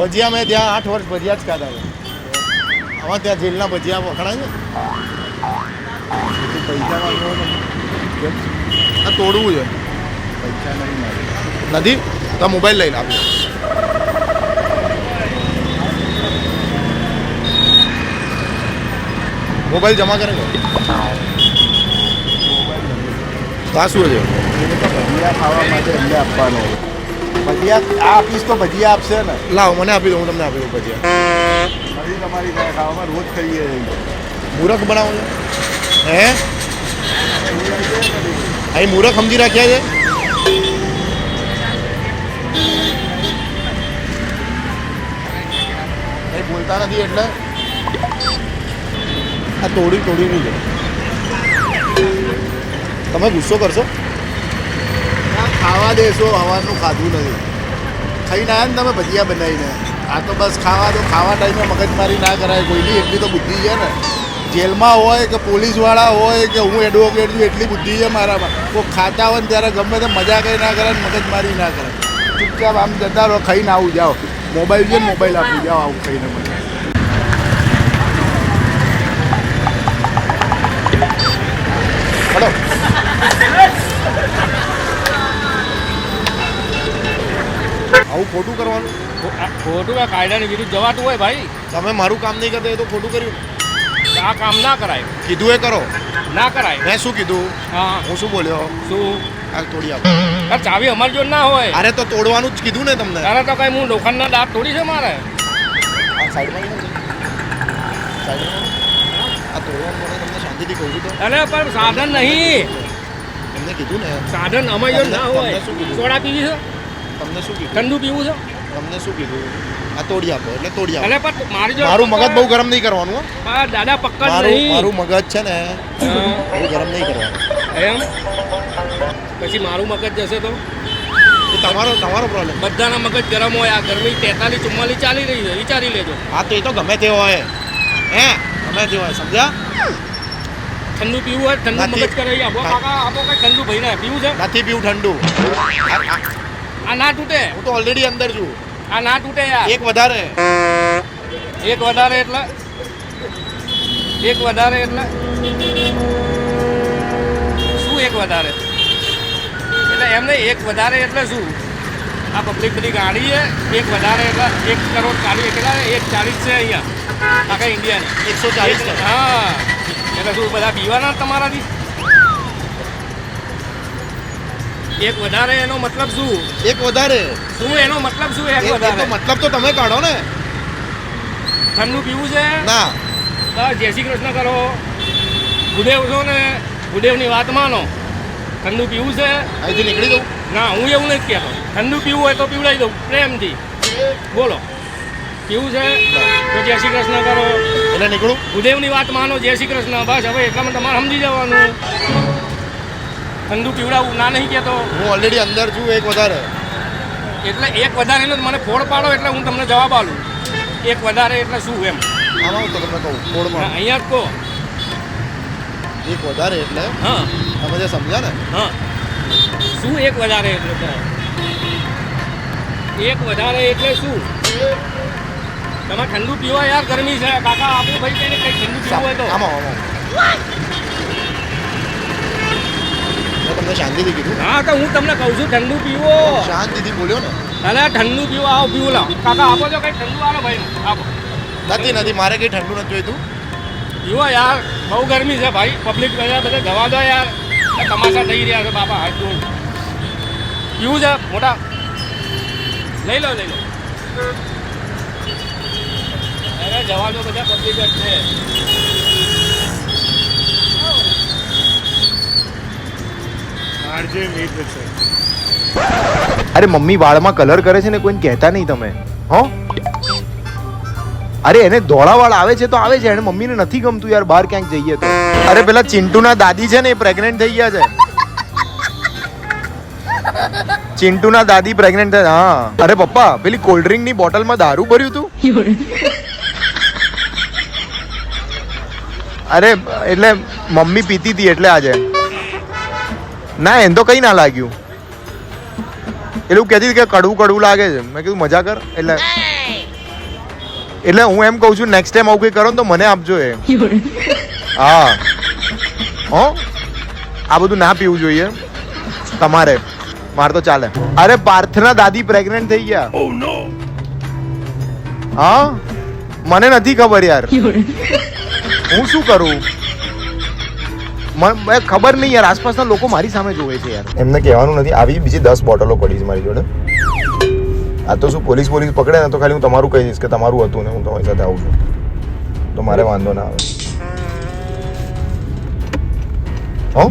ભજીયા મેં ત્યાં 8 વર્ષ ભજીયા જ ખાધા છે. આમાં ત્યાં જેલના ભજીયા વખણાય છે. પૈસા માંગો આ તોડવું છે. પૈસા નથી તો મોબાઈલ લઈને આપજો. મોબાઈલ જમા કરે તો આ શું છે? ભજીયા ખાવા માટે એમને આપવાનો. ભજીયા આપીશ તો ભજીયા આપશે ને. લાવો મને આપી દો, હું તમને આપી દઉં ભજીયા. તમારી ખાવામાં રોજ ખાઈએ. મૂરખ બનાવો છો હે? અહીં મૂરખ સમજી રાખ્યા છે. અહીં બોલતા નથી એટલે આ તોડી નહીં છે. તમે ગુસ્સો કરશો? ખાવા દેશો. હવાનું ખાધું નથી. ખાઈને આવ્યા ને તમે ભજીયા બનાવીને. આ તો બસ ખાવા દો. ખાવા ટાઈમે મગજમારી ના કરાય કોઈની. એટલી તો બુદ્ધિ છે ને. જેલમાં હોય કે પોલીસવાળા હોય કે હું એડવોકેટ છું, એટલી બુદ્ધિ છે મારામાં. કોઈ ખાતા હોય ને ત્યારે ગમે તે મજા કંઈ ના કરે, મગજમારી ના કરે. ચૂપચાપ આમ જતા રહો, ખાઈને આવું જાઓ. મોબાઈલ છે ને મોબાઈલ આપી જાઓ આવું ખાઈને મને. હલો આવું ખોટું કરવાનું? ખોટું આ કાયદાની વિરુદ્ધ જવાતું હોય ભાઈ. તમે મારું કામ નહીં કરતા એ તો ખોટું કર્યું. આ કામ ના કરાય. કીધું એ કરો. ના કરાય. મેં શું કીધું? હા હું શું બોલ્યો? શું? આ તોડી આપો. આ ચાવી અમારી જોડે ના હોય. અરે તો તોડવાનું જ કીધું ને તમને. તારે તો કઈ હું લોખંડના દાંત તોડી છે મારે. આ સાઈડમાં આ તોડવાનું મને તમને શાંતિથી કહું છું તો. અરે પણ સાધન નહીં. તમને કીધું ને સાધન અમારી જોડે ના હોય. સોડા પીવી છે? તમને શું કીધું? ઠંડુ પીવું છે? તમને શું કીધું? આ તોડી આપો એટલે તોડી આપો. અરે પણ મારી જોડે મારું મગજ બહુ ગરમ નહીં કરવાનું હો. દાદા પક્કડ મારું નહીં. મગજ છે ને બહુ ગરમ નહીં કરવાનું. એમ પછી મારું મગજ જશે તો એ તમારો પ્રોબ્લેમ. બધાના મગજ ગરમ હોય. આ ગરમી 43-44 ચાલી રહી છે, વિચારી લેજો. હા તો એ તો ગમે તે હોય હે, ગમે તે હોય સમજ્યા. ઠંડુ પીવું હોય ઠંડુ મગજ કરાવી આપો. કાકા આપો કઈ ઠંડુ ભાઈને પીવું છે? નથી પીવું ઠંડુ. આ ના તૂટે. હું તો ઓલરેડી અંદર છું. આ ના તૂટે યાર. એક વધારે એટલે શું? એક વધારે એટલે એમને એક વધારે એટલે શું? આ પબ્લિક બધી ગાડી છે. એક વધારે એટલે 1 કરોડ ગાડી કેટલા? 140 છે અહીંયા આખા ઇન્ડિયાની. 140. હા એટલે શું બધા પીવાના તમારાથી? એક વધારે એનો મતલબ શું? એક વધારે શું એનો મતલબ શું? એક તો વધારે મતલબ તો તમે કાઢો ને. ઠંડુ પીવું છે? ના બસ જય શ્રી કૃષ્ણ કરો. ગુદેવ છો ને, ગુદેવની વાત માનો. ઠંડુ પીવું છે? અહીંથી નીકળી દઉં? ના હું એવું નથી કહેતો. ઠંડુ પીવું હોય તો પીવડાવી દઉં પ્રેમથી. બોલો પીવું છે તો જય શ્રી કૃષ્ણ કરો. એટલે નીકળું? ગુદેવની વાત માનો, જય શ્રી કૃષ્ણ. બસ હવે એટલામાં તમારે સમજી જવાનું. ઠંડુ પીવડાવું ના નહીં કહેતો. હું ઓલરેડી અંદર છું. એક વધારે એટલે એક વધારે એટલે મને ફોડ પાડો એટલે હું તમને જવાબ આલું. એક વધારે એટલે શું એમ? આમાં તો તમને કહું ફોડમાં. અહીંયા જ કહો. એક વધારે એટલે હા તમે જે સમજ્યા ને. હા શું એક વધારે એટલે કહો. એક વધારે એટલે શું? તમારે ઠંડુ પીવા યાર ગરમી છે. કાકા આપો ભાઈ કઈ કંઈ ઠંડુ પીવું હોય તો. આમાં મેં તમને શાંતિથી કીધું. હા તો હું તમને કહું છું ઠંડુ પીવો. શાંતિથી બોલ્યો ને. અરે ઠંડુ પીવો. આવો પીવું લાવો. કાકા આપો છો કંઈ ઠંડુ આલો ભાઈ આપો. નથી મારે કંઈ ઠંડુ નથી જોઈતું. પીવો યાર બહુ ગરમી છે ભાઈ. પબ્લિક બધા જવા દો યાર. તમાશા થઈ રહ્યા છે બાપા. હાથ જોઉં પીવું છે મોટા. લઈ લો. અરે જવા દો બધા પબ્લિક જ છે. અરે મમ્મી વાળમાં કલર કરે છે ને કોઈને કહેતા નહીં તમે. હો અરે એને ધોળા વાળ આવે છે તો આવે છે. એને મમ્મીને નથી ગમતું યાર બહાર ક્યાંક જઈએ તો. અરે પેલા ચિંટુના દાદી છે ને એ પ્રેગ્નેન્ટ થઈ ગયા છે. ચિંટુના દાદી પ્રેગ્નેન્ટ થયા. હા અરે પપ્પા પેલી કોલ્ડ ડ્રિંક ની બોટલમાં દારૂ ભર્યું તું. અરે એટલે મમ્મી પીતી હતી એટલે આજે. ના એને તો કઈ ના લાગ્યું. એટલે હું કહેતી કે કડવું લાગે છે. મેં કીધું મજા કર એટલે એટલે હું એમ કહું છું નેક્સ્ટ ટાઈમ આવું કંઈ કરો ને તો મને આપજો એ. હા હો આ બધું ના પીવું જોઈએ તમારે, મારે તો ચાલે. અરે પાર્થના દાદી પ્રેગ્નન્ટ થઈ ગયા. હા મને નથી ખબર યાર, હું શું કરું મને ખબર નહીં યાર. આસપાસના લોકો મારી સામે જોવે છે યાર. એમને કહેવાનું નથી. આવી બીજી 10 બોટલો પડી છે મારી જોડે. આ તો શું પોલીસ પકડે ને તો ખાલી હું તમારું કહી દઈશ કે તમારું હતું ને હું તમારી સાથે આવું છું, તો મારે વાંધો ના આવે. હો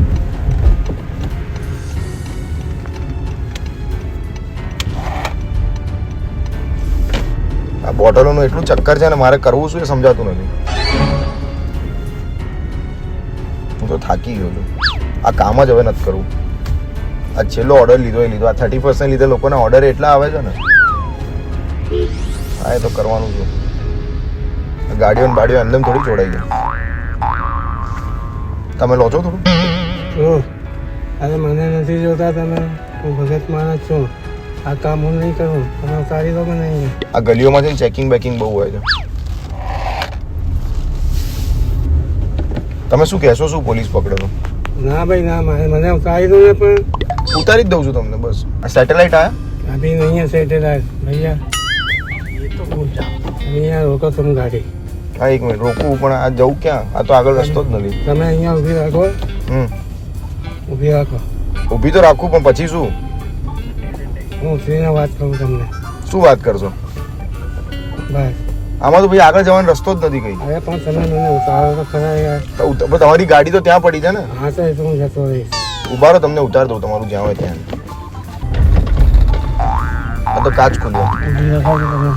આ બોટલોનું એટલું ચક્કર છે ને મારે કરવું શું એ સમજાતું નથી. હું તો થાકી ગયો છું. આ કામ જ હવે નથી કરવું. આ છેલ્લો ઓર્ડર લીધો એ લીધો. આ 31st લીધે લોકોના ઓર્ડર એટલા આવે છે ને. હા એ તો કરવાનું છે. ગાડીઓ ને બાડીઓ એમને થોડી જોડાઈ ગઈ. તમે લો છો થોડું? અરે મને નથી જોતા તમે, હું ભગત માણસ છું. આ કામ હું નહીં કરું, તમે ઉતારી દો કે નહીં? આ ગલીઓમાં છે ને ચેકિંગ બેકિંગ બહુ હોય છે. તમે શું કહેશો? શું પોલીસ પકડે તો? ના ભાઈ ના, મને ઉતારી દો ને. પણ ઉતારી જ દઉં છું તમને બસ. આ સેટેલાઇટ આયા अभी नहीं है सेटेलाइट भैया, અહીંયા રોકો તમે ગાડી. હા એક મિનિટ રોકવું, પણ આ જવું ક્યાં? આ તો આગળ રસ્તો જ નથી. તમે અહીંયા ઊભી રાખો, ઊભી રાખો. ઊભી તો રાખું પણ પછી શું? હું ઉતરીને વાત કરું તમને. શું વાત કરશો? બસ આમાં તો ભાઈ આગળ જવાનો રસ્તો જ નથી કઈ. અરે પણ તમે મને ઉતારો તો ખરા યાર. પણ તમારી ગાડી તો ત્યાં પડી છે ને. હા તો એ તો હું જતો રહીશ. ઉભા રહો, તમને ઉતાર દઉં તમારું જ્યાં હોય ત્યાં. આ તો કાચ ખુલ્યો. ઊભી રાખો છો તમે.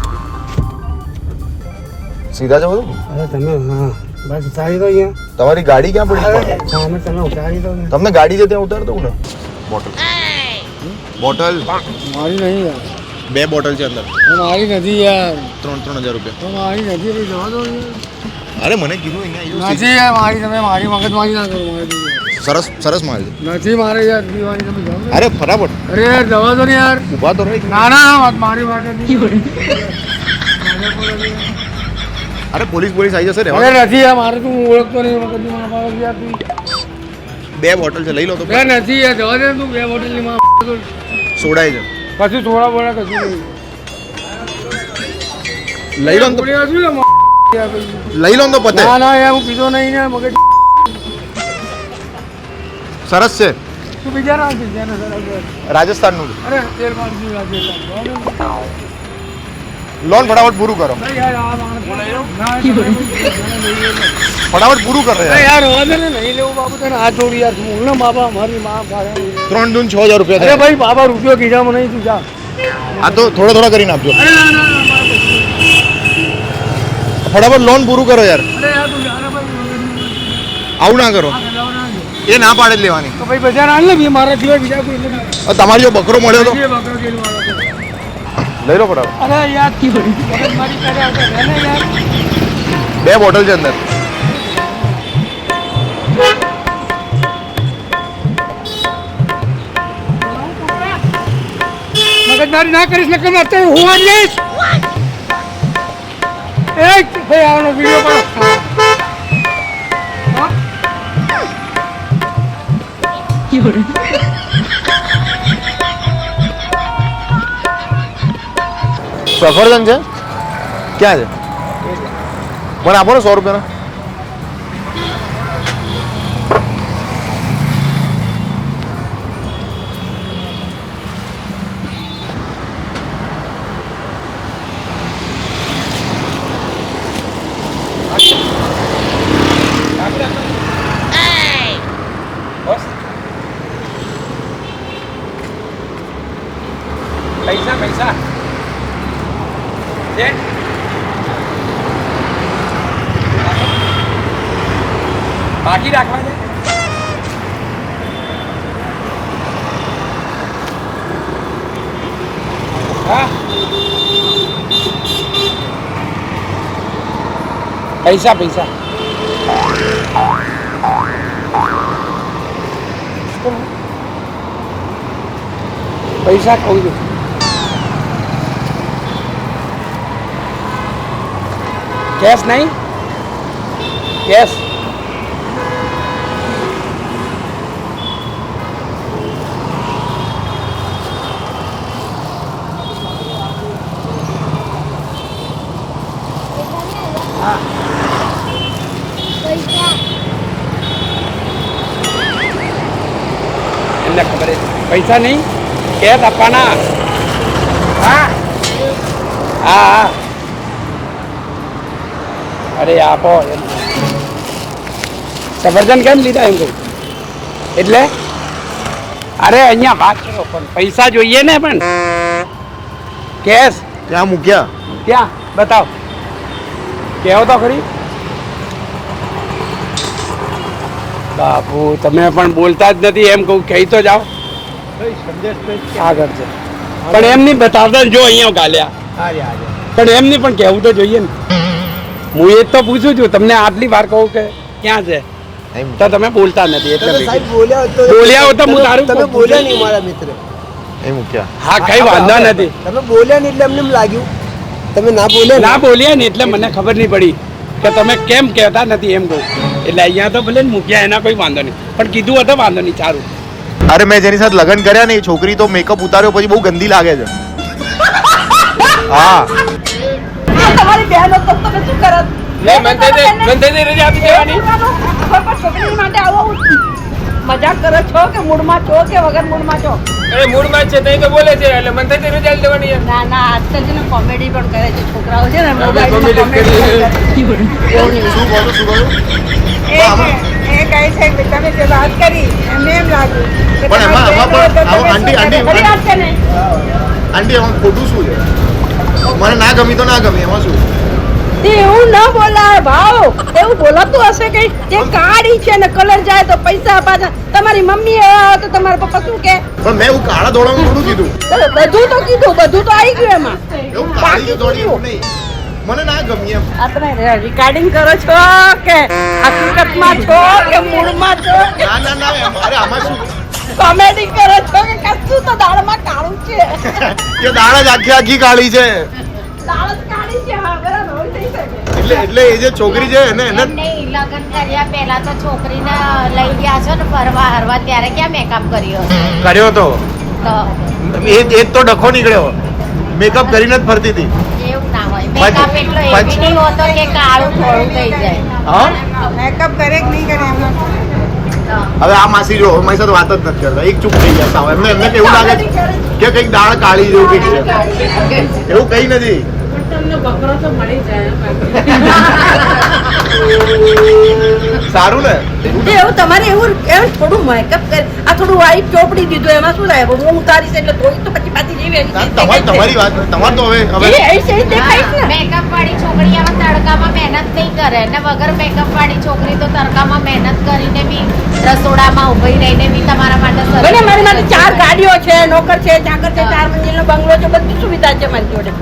સીધા જવું? અરે તમે હા બસ ઉતારી દો અહીંયા. તમારી ગાડી ક્યાં પડી? સામે તમે ઉતારી દો ને. તમને ગાડી છે ત્યાં ઉતાર દઉં ને. બોટલ બોટલ મારી નહીં યાર. 2 બોટલ છે અંદર. મારી નથી યાર. 3,000 રૂપિયા. મારી નથી ભાઈ, જવા દો. અરે મને કીધું અહીંયા નથી યાર મારી, તમે મારી મગજમારી ના કરો મારી. સરસ સરસ માલ છે. નથી મારે યાર દીવાની, તમે જાઓ ને. અરે ફટાફટ અરે યાર જવા દો ને યાર. ઊભા તો રહી. ના ના મારી માટે નહીં. અરે પોલીસ આવી જશે ને. અરે નથી યાર, મારે તું ઓળખતો નહીં મગજની માં પાડો યાર તું. 2 બોટલ છે લઈ લો તો. બે નથી યાર, જવા દે ને તું. 2 બોટલની માં સોડાય છે. પછી થોડા બોલા કશું નહીં. લઈ લો ને તો. બોલ્યા છું ને યાર ભાઈ. લઈ લો ને તો પતે. ના ના યાર હું પીધો નહીં ને મગજ. સરસ છે. તું બીજા ના પીધા ને સર. રાજસ્થાનનું છે. અરે તેલ મારી લાગે. લોન ફટાફટ પૂરું કરો. યાર આ માણસ ફટાફટ પૂરું કરો યાર. યાર હોવા દે ને, નહીં લેવું બાબુ તને આ જોડી યાર. હું ને બાબા મારી માં 3 દૂન 6,000 રૂપિયા અરે થાય. ભાઈ બાબા રૂપિયો કીધા મને નહીં, તું જા. આ તો થોડા કરીને આપજો. અરે ના ના ના મારે પછી. ફટાફટ લોન પૂરું કરો યાર. અરે યાર તું જા ને ભાઈ. આવું ના કરો. આ ગલાવ ના દે. એ ના પાડે જ લેવાની. તો ભાઈ બજાર આલ ને બી મારા સિવાય બીજા કોઈ નથી. તમારી જો બકરો મળ્યો તો જે બકરો કેલ વાળો છે. લઈ લો ફટાફટ. અરે યાર કી ભરી મારી કરે આવતો રહે ને યાર. 2 બોટલ છે અંદર. મગજમારી ના કરીશ ને તમે અત્યારે હું જ લઈશ. એ ભાઈ આનો વિડિયો કરો. સફરજન છે ક્યાં છે? મને આપો ને 100 રૂપિયાના. પૈસા પૈસા છે. બાકી રાખવા છે. હા પૈસા પૈસા પૈસા કહું છું. કેશ નહીં કેશ એમને ખબર પૈસા નહીં કેશ આપવાના હા હા હા અરે આપો સફરજન કેમ લીધા એમ કહું એટલે અરે અહીંયા વાત કરો પણ પૈસા જોઈએ ને પણ કેશ ત્યાં મૂક્યા ક્યાં બતાવ કેવો તો ખરી બાપુ તમે પણ બોલતા જ નથી એમ કહું કહી તો જાઓ આગળ છે પણ એમ નહીં બતાવતા જો અહીંયા ગાલ્યા પણ એમ નહીં પણ કહેવું તો જોઈએ ને હું એ જ તો પૂછું છું તમને આટલી વાર કહું કે ક્યાં છે તો તમે બોલતા નથી એટલે બોલ્યા હો તો હું તારું તમે બોલ્યા નહીં મારા મિત્ર એ મૂક્યા હા કઈ વાંધો નથી તમે બોલ્યા નહીં એટલે અમને એમ લાગ્યું તમે ના બોલ્યા ના બોલ્યા ને એટલે મને ખબર નહીં પડી કે તમે કેમ કહેતા નથી એમ કહું એટલે અહીંયા તો ભલે ને મૂક્યા એના કોઈ વાંધો નહીં પણ કીધું હતો વાંધો નહીં સારું અરે મેં જેની સાથે લગ્ન કર્યા ને એ છોકરી તો મેકઅપ ઉતાર્યો પછી બહુ ગંદી લાગે છે હા તમારી બહેન હતો તો તમે શું કરત મંદિર રજા આપી દેવાની છોકરી માટે આવો મજાક કરો છો કે મૂડમાં છો કે વગર મૂડમાં છો એ મૂડમાં જ છે તઈ તો બોલે છે એટલે મને તઈ રજા આપી દેવાની યાર. ના ના આજકાલ છે ને કોમેડી પણ કરે છે છોકરાઓ છે ને શું બોલું શું બોલું એ કહે છે કે તમે જે વાત કરી એમને એમ લાગ્યું કે પણ એમાં પણ આવો આંટી ખરી વાત છે ને આંટી એમાં ખોટું શું છે મને ના ગમી તો ના ગમી એમાં શું તે એવું ન બોલાય ભાવ એવું બોલાતું હશે કે જે કાળી છે ને કલર જાય તો પૈસા પાછા તમારી મમ્મી તો તમારા પપ્પા શું કે પણ મેં એવું કાળા ધોળાનું થોડું કીધું બધું તો કીધું બધું તો આવી ગયું એમાં એવું કાળી ધોળી એવું નહીં મને ના ગમી એમ આ તમે રિકાર્ડિંગ કરો છો કે હકીકતમાં છો કે મૂળમાં છો ના ના ના અરે આમાં શું કોમેડી કરો છો કે કશું તો દાળમાં કાળું છે કે દાળ જ આખી કાળી છે દાળ જ કાળી છે હા બરાબર હોય થઈ શકે એટલે એ જે છોકરી છે એને એમ નહીં, લગ્ન કર્યા પહેલા તો છોકરીને લઈ ગયા છો ને ફરવા હરવા ત્યારે ક્યાં મેકઅપ કર્યો હશે? કર્યો તો તો એ જ તો ડખો નીકળ્યો મેકઅપ કરીને જ ફરતી હતી એવું ના હોય. મેકઅપ એટલો એવી નહીં હોતો કે કાળું થોડું થઈ જાય. હા મેકઅપ કરે કે નહીં કરે એમને હવે આ માસી જો મારી સાથે વાત જ નથી કરતા એક ચૂપ થઈ ગયા સાવ એમને એમને કેવું લાગે છે કે કંઈક દાળ કાળી જેવું કંઈક છે એવું કઈ નથી સારું ને એવું તમારે એવું એમ થોડું મેકઅપ કરે આ થોડું વાઈટ ચોપડી દીધું એમાં શું થાય હું ઉતારીશ એટલે થોડી તો પછી પાછી જેવી તમારી વાત તમારે તો હવે દેખાઈશ ને મેકઅપ વાળી છોકરી આવા તડકામાં મહેનત નહીં કરે ને વગર મેકઅપ વાળી છોકરી તો તડકામાં મહેનત કરીને બી રસોડામાં ઉભી રહીને બી તમારા માટે સરસ ભલે મારી માટે 4 ગાડીઓ છે નોકર છે ચાકર છે 4 મંજિલનો બંગલો છે બધી સુવિધા છે મારી જોડે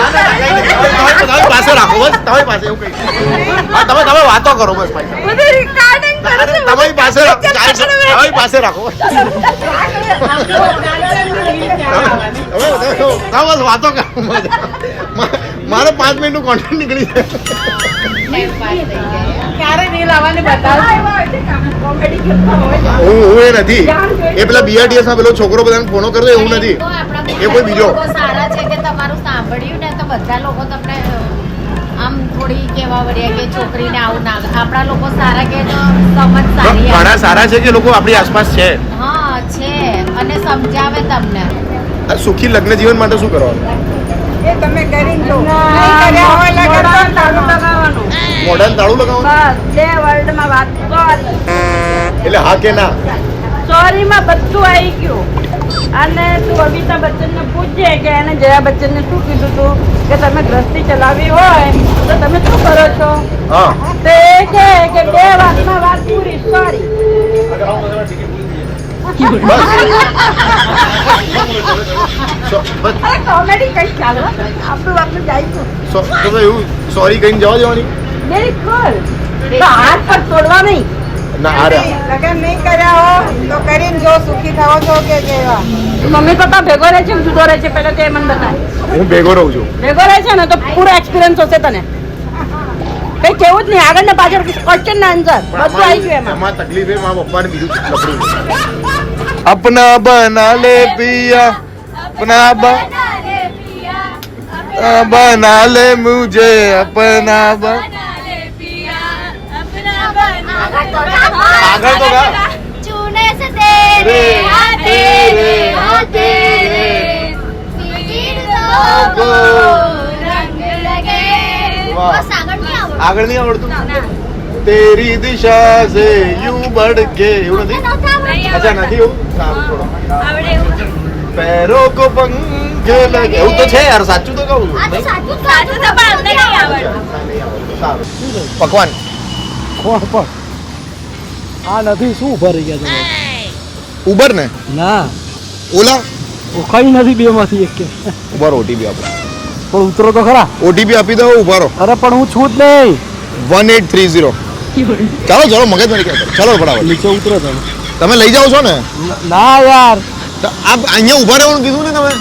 તમારી પાસે રાખો બસ તમારી પાસે એવું કઈ હા તમે વાતો કરો બસ ભાઈ બધું recording કરે છે. તમારી પાસે તમારી પાસે રાખો બસ વાતો કરો મારે 5 મિનિટનું કોન્ટેન્ટ નીકળી જાય time pass થઈ જાય. ક્યારે રીલ આવવાની બતાવ કોમેડી કરતા હોય હું એ નથી એ પેલા બીઆરટીએસ ના પેલો છોકરો બધાને ફોનો કરતો એવું નથી તો આપણા એ કોઈ બીજો લોકો સારા છે કે તમારું સાંભળ્યું ને તો બધા લોકો તમને આમ થોડી કેવા વળ્યા કે છોકરીને આવું ના આપણા લોકો સારા કે તો સમજ સારી આવે. ઘણા સારા છે કે લોકો આપણી આસપાસ છે હા છે અને સમજાવે તમને. આ સુખી લગ્ન જીવન માટે શું કરવાનું એ તમે કરીને જો નહીં કર્યા હોય લગન તો તાળું લગાવવાનું મોઢાને તાળું લગાવવાનું બસ બે વર્લ્ડમાં વાત સોરી એટલે હા કે ના સોરીમાં બધું આવી ગયું અને તું અમિતાભ બચ્ચનને પૂછજે કે એને જયા બચ્ચનને શું કીધું તું કે તમે ગ્રસ્તી ચલાવી હોય તો તમે શું કરો છો હા તો એ કહે કે 2 વાતમાં વાત પૂરી સોરી કોમેડી કઈ ચાલો આપણું જઈશું તો એવું સોરી કહીને જવા દેવાની બિલકુલ તો હાથ પર તોડવા નહીં ના આ રહ્યા. લગન નહીં કર્યા હો તો કરીને જો સુખી થવો છો કે કેવા મમ્મી પપ્પા ભેગો રહે છે જુદો રહે છે પહેલા તે મને બતાય. હું ભેગો રહું છું. ભેગો રહે છે ને તો પૂરો એક્સપિરિયન્સ હશે તને કઈ કેવું જ નહીં આગળ ને પાછળ ક્વેશ્ચન ના આન્સર બધું આવી ગયું એમાં. એમાં તકલીફ એ મારા પપ્પાને બીજું લફડું છે. अपना बना ले पिया अपना बना ले मुझे अपना आगर तो गा चूने से तेरे आते को रंग लगे बस आगर नहीं आवड़તું तेरी दिशा से यूं बढ़ के એવું નથી અચ્છા નથી એવું સારું થોડો पैरों को पंख लगे એવું તો છે યાર સાચું તો કહું પકવાન કોણ પણ આ નથી શું ઉભા રહી ગયા તમે ઉબર ને ના ઓલા કઈ નથી બે માંથી એક કે ઉભા રહો ઓટીપી આપો પણ ઉતરો તો ખરા ઓટીપી આપી દો ઉભા રહો અરે પણ હું છું જ નહીં 1830 ચાલો ચાલો મગજ નહીં કરતા ચાલો ફટાફટ નીચે ઉતરો તમે તમે લઈ જાઓ છો ને ના યાર તો આપ અહીંયા ઉભા રહેવાનું કીધું ને તમે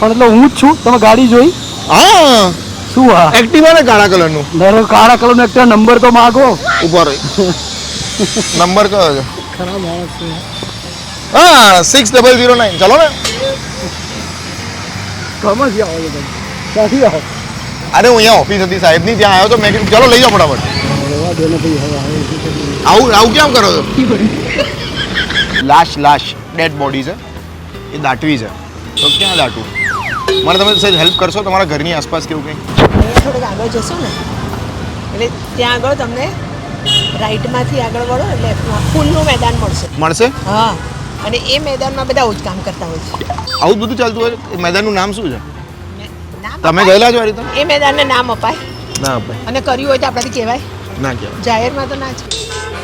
પણ એટલે હું જ છું તમે ગાડી જોઈ હા શું હા એક્ટિવા ને કાળા કલરનું મારો કાળા કલરનો એક નંબર તો માગો ઉભા રહી નંબર કયો છે ખરા માણસ છે હા 6009 ચાલો ને કમાંથી આવો છો તમે ક્યાંથી આવો અરે હું અહીંયા ઓફિસ હતી સાહેબની ત્યાં આવ્યો તો મેં કીધું ચાલો લઈ જાઓ ફટાફટ રહેવા દો ને ભાઈ હવે આવું આવું કેમ કરો છો લાશ ડેડ બોડી છે એ દાટવી છે તો ક્યાં દાટવું મને તમે સહેજ હેલ્પ કરશો તમારા ઘરની આસપાસ કેવું કંઈ થોડુંક આગળ જશો ને એટલે ત્યાં આગળ તમને રાઈટમાંથી આગળ વળો એટલે ફૂલનું મેદાન મળશે હા અને એ મેદાનમાં બધા આવું જ કામ કરતા હોય છે આવું જ બધું ચાલતું હોય એ મેદાનનું નામ શું છે નામ તમે ગયેલા છો આ રીતે એ મેદાનને નામ અપાય ના ભાઈ અને કર્યું હોય તો આપણાથી કહેવાય ના કહેવાય જાહેરમાં તો ના જ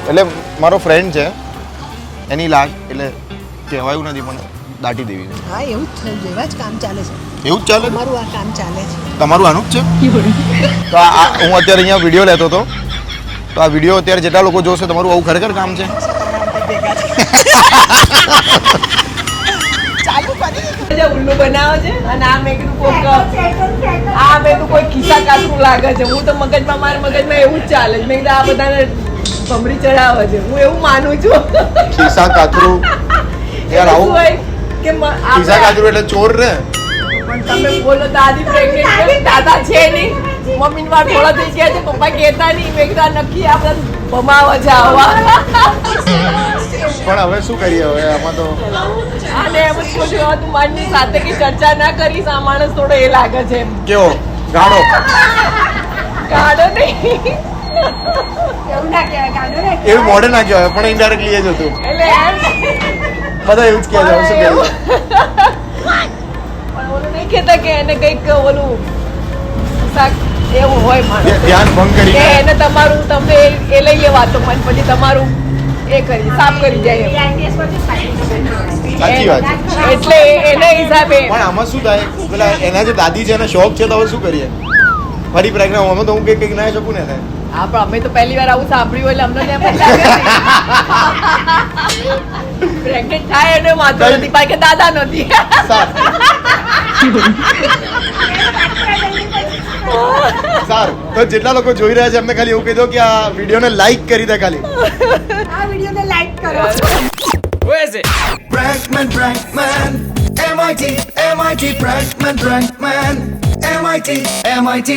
એટલે મારો ફ્રેન્ડ છે એની લાશ એટલે કહેવાયું નથી પણ દાટી દેવી છે હા એવું જ થયું છે એવા જ કામ ચાલે છે એવું જ ચાલે તમારું આ કામ ચાલે છે તમારું આનું જ છે તો આ હું અત્યારે અહીંયા વિડીયો લેતો હતો તો આ વિડીયો અત્યારે જેટલા લોકો જોશે તમારું આવું ખરેખર કામ છે ચાલુ કરી ઉલ્લુ બનાવે છે અને આ મેં કીધું કોક આ મેં તો કોઈ ખિસ્સા કાતરું લાગે છે હું તો મારા મગજમાં એવું જ ચાલે છે મેં કીધું આ બધાને ભમરી ચડાવે છે હું એવું માનું છું ખિસ્સા કાતરું યાર આવું કે ખિસ્સા કાતરું એટલે ચોર ને પણ તમે બોલો દાદી પ્રેગ્નેન્ટ દાદા છે નહીં મમ્મીને વાર થોડા થઈ ગયા છે પપ્પા કહેતા નહીં મેં કીધું નક્કી આપણે ભમાવા છે આવા પણ હવે શું કરીએ હવે આમાં તો અને એમ જ કહું છું તું મારી સાથે કે ચર્ચા ના કરીશ આ માણસ થોડો એ લાગે છે કેવો ગાડો કાઢો નહીં એવું ના કહેવાય કાઢો ને એવું મોઢે ના કહેવાય પણ ઇનડાયરેક્ટલી એ જ હતું એટલે એમ બધા એવું જ કહે છે હવે શું કરીએ પણ ઓલું નહીં કહેતા કે એને કંઈક ઓલું શાક એવું હોય માણસ ધ્યાન ભંગ કે કરીને એને તમારું તમે એ લઈ લે વાતો મને પછી તમારું એ કરી સાફ કરી જાય એમ. સાચી વાત છે એટલે એના હિસાબે પણ આમાં શું થાય પેલા એના જે દાદી છે એને શોખ છે તો હવે શું કરીએ ફરી પ્રેગ્નન્ટ અમે તો હું કંઈક ના શકું ને એને હા પણ અમે તો પહેલી વાર આવું સાંભળ્યું એટલે અમને એમ પ્રેગ્નેન્ટ થાય એને વાંધો નથી કારણ કે દાદા નથી સારું તો જેટલા લોકો જોઈ રહ્યા છે એમને ખાલી એવું કહી દો કે આ વિડીયોને લાઈક કરી દે ખાલી આ વિડીયોને લાઈક કરો Prankman, MIT, Prankman, MIT, MIT.